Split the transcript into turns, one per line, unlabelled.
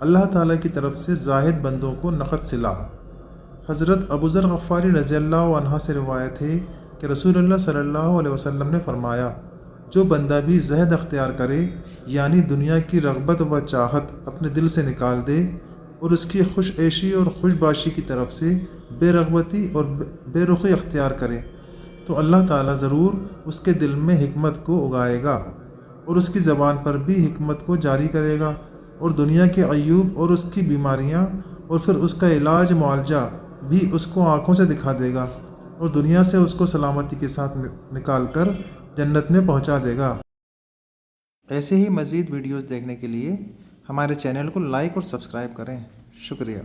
اللہ تعالیٰ کی طرف سے زاہد بندوں کو نقد صلہ۔ حضرت ابو ذر غفاری رضی اللہ عنہ سے روایت ہے کہ رسول اللہ صلی اللہ علیہ وسلم نے فرمایا، جو بندہ بھی زہد اختیار کرے، یعنی دنیا کی رغبت و چاہت اپنے دل سے نکال دے اور اس کی خوش عیشی اور خوش باشی کی طرف سے بے رغبتی اور بے رخی اختیار کرے، تو اللہ تعالیٰ ضرور اس کے دل میں حکمت کو اگائے گا اور اس کی زبان پر بھی حکمت کو جاری کرے گا، اور دنیا کے عیوب اور اس کی بیماریاں اور پھر اس کا علاج معالجہ بھی اس کو آنکھوں سے دکھا دے گا، اور دنیا سے اس کو سلامتی کے ساتھ نکال کر جنت میں پہنچا دے گا۔ ایسے ہی مزید ویڈیوز دیکھنے کے لیے ہمارے چینل کو لائک اور سبسکرائب کریں۔ شکریہ۔